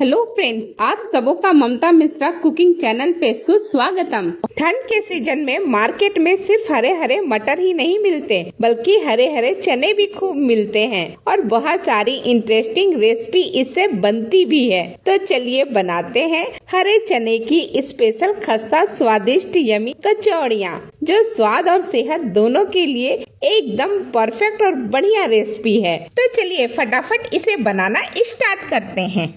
Hello friends, आप सबों का ममता मिश्रा कुकिंग चैनल पे सुस्वागतम। ठंड के सीजन में मार्केट में सिर्फ हरे हरे मटर ही नहीं मिलते, बल्कि हरे हरे चने भी खूब मिलते हैं और बहुत सारी इंटरेस्टिंग रेसिपी इससे बनती भी है। तो चलिए बनाते हैं हरे चने की स्पेशल खस्ता स्वादिष्ट यमी कचौड़ियाँ, जो स्वाद और सेहत दोनों के लिए एकदम परफेक्ट और बढ़िया रेसिपी है। तो चलिए फटाफट इसे बनाना स्टार्ट करते हैं।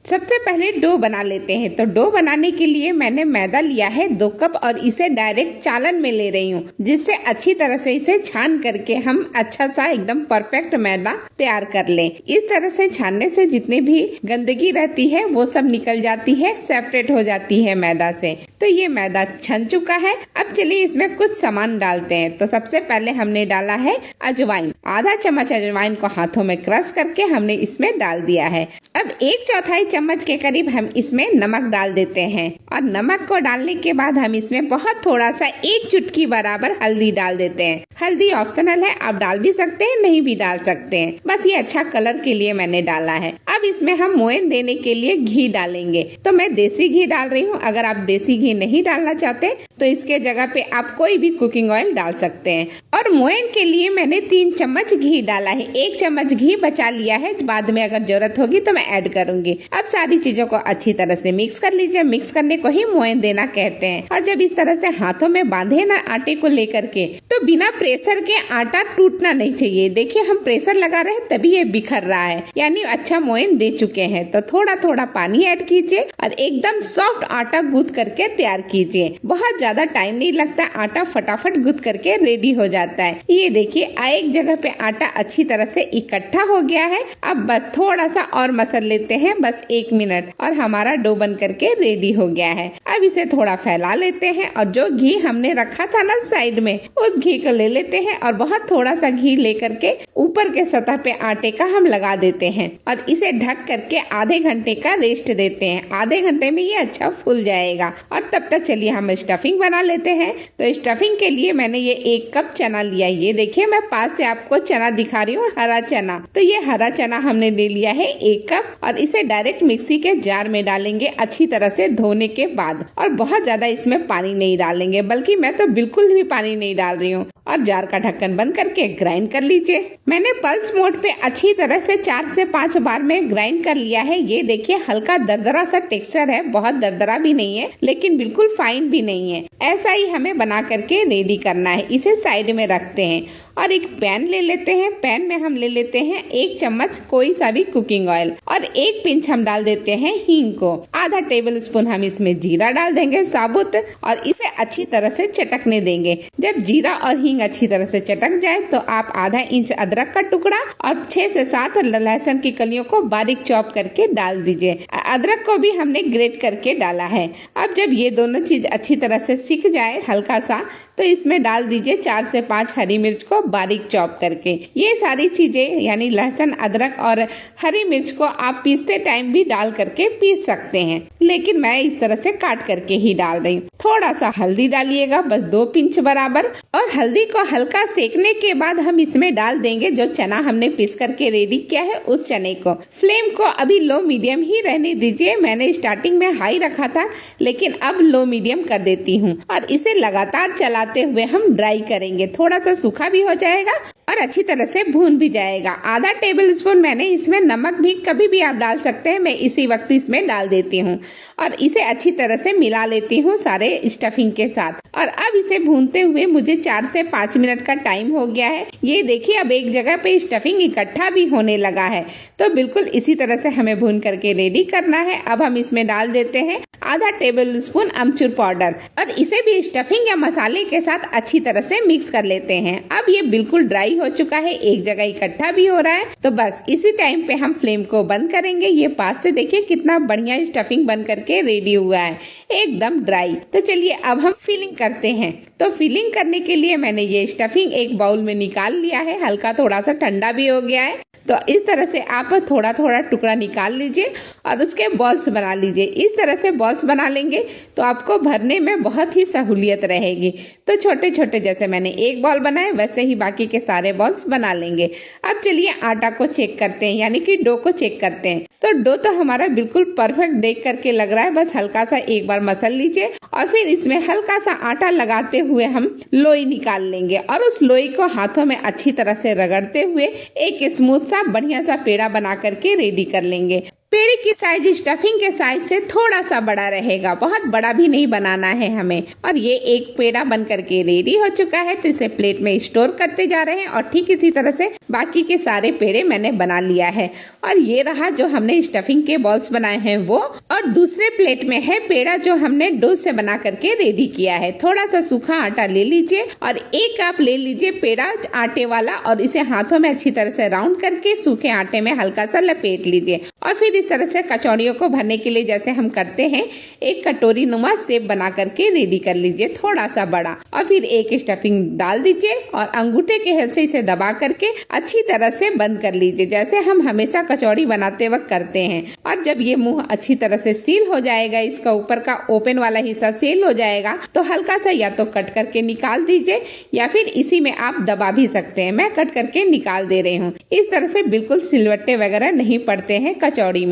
सबसे पहले डो बना लेते हैं। तो डो बनाने के लिए मैंने मैदा लिया है 2 कप और इसे डायरेक्ट चालन में ले रही हूँ, जिससे अच्छी तरह से इसे छान करके हम अच्छा सा एकदम परफेक्ट मैदा तैयार कर लें। इस तरह से छानने से जितनी भी गंदगी रहती है वो सब निकल जाती है, सेपरेट हो जाती है मैदा से। तो ये मैदा छन चुका है। अब चलिए इसमें कुछ सामान डालते हैं। तो सबसे पहले हमने डाला है अजवाइन। आधा चम्मच अजवाइन को हाथों में क्रश करके हमने इसमें डाल दिया है। अब 1/4 चम्मच के करीब हम इसमें नमक डाल देते हैं और नमक को डालने के बाद हम इसमें बहुत थोड़ा सा 1 चुटकी बराबर हल्दी डाल देते हैं। हल्दी ऑप्शनल है, आप डाल भी सकते हैं, नहीं भी डाल सकते हैं, बस ये अच्छा कलर के लिए मैंने डाला है। अब इसमें हम मोयन देने के लिए घी डालेंगे। तो मैं देसी घी डाल रही हूँ। अगर आप देसी घी नहीं डालना चाहते तो इसके जगह पे आप कोई भी कुकिंग ऑयल डाल सकते हैं। और मोयन के लिए मैंने 3 चम्मच घी डाला है। 1 चम्मच घी बचा लिया है, बाद में अगर जरूरत होगी तो मैं ऐड करूंगी। अब सारी चीजों को अच्छी तरह से मिक्स कर लीजिए। मिक्स करने को ही मोयन देना कहते हैं। और जब इस तरह से हाथों में बांधे ना आटे को लेकर के, तो बिना प्रेशर के आटा टूटना नहीं चाहिए। देखिए हम प्रेशर लगा रहे हैं तभी ये बिखर रहा है, यानी अच्छा मोयन दे चुके हैं। तो थोड़ा थोड़ा पानी ऐड कीजिए और एकदम सॉफ्ट आटा गूंथ करके तैयार कीजिए। बहुत ज्यादा टाइम नहीं लगता, आटा फटाफट गूंथ करके रेडी हो जाता है। ये देखिए एक जगह पे आटा अच्छी तरह से इकट्ठा हो गया है। अब बस थोड़ा सा और मसल लेते हैं, बस 1 मिनट, और हमारा डो बन करके रेडी हो गया है। अब इसे थोड़ा फैला लेते हैं और जो घी हमने रखा था ना साइड में, उस घी को ले लेते हैं और बहुत थोड़ा सा घी लेकर के ऊपर के सतह पे आटे का हम लगा देते हैं और इसे ढक करके आधे घंटे का रेस्ट देते हैं। आधे घंटे में ये अच्छा फूल जाएगा। और तब तक चलिए हम स्टफिंग बना लेते हैं। तो स्टफिंग के लिए मैंने ये 1 कप चना लिया। ये देखिए मैं पास से आपको चना दिखा रही हूँ, हरा चना। तो ये हरा चना हमने ले लिया है 1 कप और इसे डायरेक्ट मिक्सी के जार में डालेंगे अच्छी तरह से धोने के बाद। और बहुत ज्यादा इसमें पानी नहीं डालेंगे, बल्कि मैं तो बिल्कुल भी पानी नहीं डाल रही हूँ। और जार का ढक्कन बंद करके ग्राइंड कर लीजिए। मैंने पल्स मोड पे अच्छी तरह से 4 से 5 बार में ग्राइंड कर लिया है। ये देखिए हल्का दरदरा सा टेक्सचर है, बहुत दरदरा भी नहीं है लेकिन बिल्कुल फाइन भी नहीं है। ऐसा ही हमें बना करके रेडी करना है। इसे साइड में रखते हैं और एक पैन ले लेते हैं। पैन में हम ले लेते हैं 1 चम्मच कोई सा भी कुकिंग ऑयल और 1 पिंच हम डाल देते हैं हींग को। आधा टेबल स्पून हम इसमें जीरा डाल देंगे साबुत और इसे अच्छी तरह से चटकने देंगे। जब जीरा और हींग अच्छी तरह से चटक जाए तो आप आधा इंच अदरक का टुकड़ा और 6 से 7 लहसुन की कलियों को बारीक चॉप करके डाल दीजिए। अदरक को भी हमने ग्रेट करके डाला है। अब जब ये दोनों चीज अच्छी तरह से सिक जाए हल्का सा, तो इसमें डाल दीजिए 4 से 5 हरी मिर्च को बारीक चॉप करके। ये सारी चीजें यानी लहसुन, अदरक और हरी मिर्च को आप पीसते टाइम भी डाल करके पीस सकते हैं, लेकिन मैं इस तरह से काट करके ही डाल रही हूँ। थोड़ा सा हल्दी डालिएगा, बस 2 पिंच बराबर। और हल्दी को हल्का सेकने के बाद हम इसमें डाल देंगे जो चना हमने पीस करके रेडी किया है, उस चने को। फ्लेम को अभी लो मीडियम ही रहने दीजिए। मैंने स्टार्टिंग में हाई रखा था लेकिन अब लो मीडियम कर देती हूँ और इसे लगातार चलाते हुए हम ड्राई करेंगे। थोड़ा सा सूखा भी हो जाएगा और अच्छी तरह से भून भी जाएगा। आधा टेबल स्पून मैंने इसमें नमक भी कभी भी आप डाल सकते हैं, मैं इसी वक्त इसमें डाल देती हूँ और इसे अच्छी तरह से मिला लेती हूँ सारे स्टफिंग के साथ। और अब इसे भूनते हुए मुझे 4 से 5 मिनट का टाइम हो गया है। ये देखिए अब एक जगह पे स्टफिंग इकट्ठा भी होने लगा है। तो बिल्कुल इसी तरह से हमें भून करके रेडी करना है। अब हम इसमें डाल देते हैं आधा टेबल स्पून अमचूर पाउडर और इसे भी स्टफिंग या मसाले के साथ अच्छी तरह से मिक्स कर लेते हैं। अब ये बिल्कुल ड्राई हो चुका है, एक जगह इकट्ठा भी हो रहा है। तो बस इसी टाइम पे हम फ्लेम को बंद करेंगे। ये पास से देखिए कितना बढ़िया स्टफिंग बन करके रेडी हुआ है, एकदम ड्राई। तो चलिए अब हम फिलिंग करते हैं। तो फिलिंग करने के लिए मैंने ये स्टफिंग एक बाउल में निकाल लिया है, हल्का थोड़ा सा ठंडा भी हो गया है। तो इस तरह से आप थोड़ा थोड़ा टुकड़ा निकाल लीजिए और उसके बॉल्स बना लीजिए। इस तरह से बॉल्स बना लेंगे तो आपको भरने में बहुत ही सहूलियत रहेगी। तो छोटे छोटे जैसे मैंने एक बॉल बनाए वैसे ही बाकी के सारे बॉल्स बना लेंगे। अब चलिए आटा को चेक करते हैं, यानी कि डो को चेक करते हैं। तो डो तो हमारा बिल्कुल परफेक्ट देख करके लग रहा है, बस हल्का सा एक बार मसल लीजिए और फिर इसमें हल्का सा आटा लगाते हुए हम लोई निकाल लेंगे और उस लोई को हाथों में अच्छी तरह से रगड़ते हुए एक स्मूथ सा बढ़िया सा पेड़ा बना करके रेडी कर लेंगे। पेड़े की साइज स्टफिंग के साइज से थोड़ा सा बड़ा रहेगा, बहुत बड़ा भी नहीं बनाना है हमें। और ये एक पेड़ा बन करके रेडी हो चुका है, तो इसे प्लेट में स्टोर करते जा रहे हैं और ठीक इसी तरह से बाकी के सारे पेड़े मैंने बना लिया है। और ये रहा जो हमने स्टफिंग के बॉल्स बनाए हैं वो, और दूसरे प्लेट में है पेड़ा जो हमने डो से बना करके रेडी किया है। थोड़ा सा सूखा आटा ले लीजिए और एक कप ले लीजिए पेड़ा आटे वाला और इसे हाथों में अच्छी तरह से राउंड करके सूखे आटे में हल्का सा लपेट लीजिए और फिर इस तरह से कचौड़ियों को भरने के लिए जैसे हम करते हैं एक कटोरी नुमा शेप बना करके रेडी कर लीजिए, थोड़ा सा बड़ा। और फिर एक स्टफिंग डाल दीजिए और अंगूठे के हेल्प से इसे दबा करके अच्छी तरह से बंद कर लीजिए, जैसे हम हमेशा कचौड़ी बनाते वक्त करते हैं। और जब ये मुंह अच्छी तरह से सील हो जाएगा, इसका ऊपर का ओपन वाला हिस्सा सील हो जाएगा, तो हल्का सा या तो कट करके निकाल दीजिए या फिर इसी में आप दबा भी सकते हैं। मैं कट करके निकाल दे रही हूँ। इस तरह से बिल्कुल सिलवट्टे वगैरह नहीं पड़ते हैं कचौड़ी में।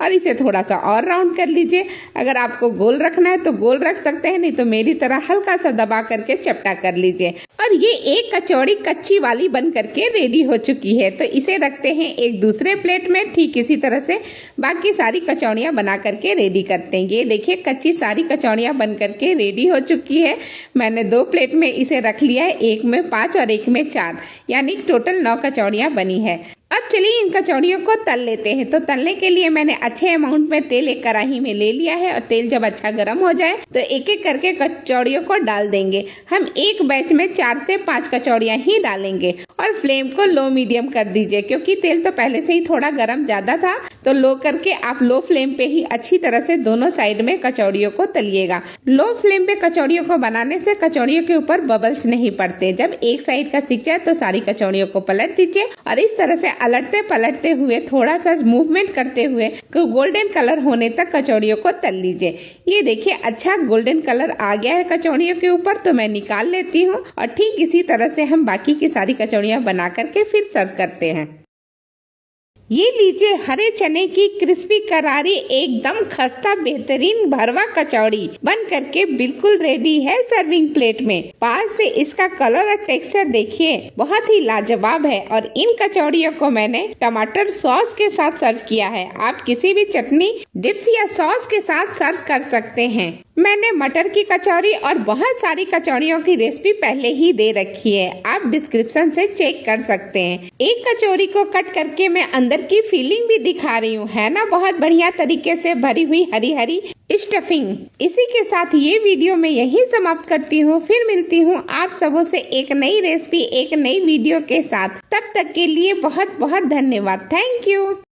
और इसे थोड़ा सा और राउंड कर लीजिए। अगर आपको गोल रखना है तो गोल रख सकते हैं, नहीं तो मेरी तरह हल्का सा दबा करके चपटा कर लीजिए। और ये एक कचौड़ी कच्ची वाली बन करके रेडी हो चुकी है, तो इसे रखते हैं एक दूसरे प्लेट में। ठीक इसी तरह से बाकी सारी कचौड़ियां बना करके रेडी करते हैं। ये देखिए कच्ची सारी कचौड़ियां बन करके रेडी हो चुकी है। मैंने 2 प्लेट में इसे रख लिया है, एक में 5 और एक में 4, यानी टोटल 9 कचौड़ियां बनी है। अब चलिए इन कचौड़ियों को तल लेते हैं। तो तलने के लिए मैंने अच्छे अमाउंट में तेल एक कढ़ाई में ले लिया है और तेल जब अच्छा गर्म हो जाए तो एक एक करके कचौड़ियों को डाल देंगे। हम एक बैच में 4 से 5 कचौड़ियां ही डालेंगे और फ्लेम को लो मीडियम कर दीजिए, क्योंकि तेल तो पहले से ही थोड़ा गर्म ज्यादा था, तो लो करके आप लो फ्लेम पे ही अच्छी तरह से दोनों साइड में कचौड़ियों को तलिएगा। लो फ्लेम पे कचौड़ियों को बनाने से कचौड़ियों के ऊपर बबल्स नहीं पड़ते। जब एक साइड का सिक जाए तो सारी कचौड़ियों को पलट दीजिए और इस तरह से अलटते पलटते हुए थोड़ा सा मूवमेंट करते हुए गोल्डन कलर होने तक कचौड़ियों को तल लीजिए। ये देखिए अच्छा गोल्डन कलर आ गया है कचौड़ियों के ऊपर, तो मैं निकाल लेती हूँ। और ठीक इसी तरह से हम बाकी की सारी कचौड़ियां बना करके फिर सर्व करते हैं। ये लीजिए हरे चने की क्रिस्पी करारी एकदम खस्ता बेहतरीन भरवा कचौड़ी बन करके बिल्कुल रेडी है सर्विंग प्लेट में। पास से इसका कलर और टेक्सचर देखिए, बहुत ही लाजवाब है। और इन कचौड़ियों को मैंने टमाटर सॉस के साथ सर्व किया है। आप किसी भी चटनी, डिप्स या सॉस के साथ सर्व कर सकते हैं। मैंने मटर की कचौड़ी और बहुत सारी कचौड़ियों की रेसिपी पहले ही दे रखी है, आप डिस्क्रिप्शन से चेक कर सकते हैं। एक कचौड़ी को कट करके मैं अंदर की फीलिंग भी दिखा रही हूँ, है ना बहुत बढ़िया तरीके से भरी हुई हरी हरी स्टफिंग। इसी के साथ ये वीडियो मैं यहीं समाप्त करती हूँ। फिर मिलती हूँ आप सबों से एक नई रेसिपी, एक नई वीडियो के साथ। तब तक के लिए बहुत बहुत धन्यवाद। Thank you.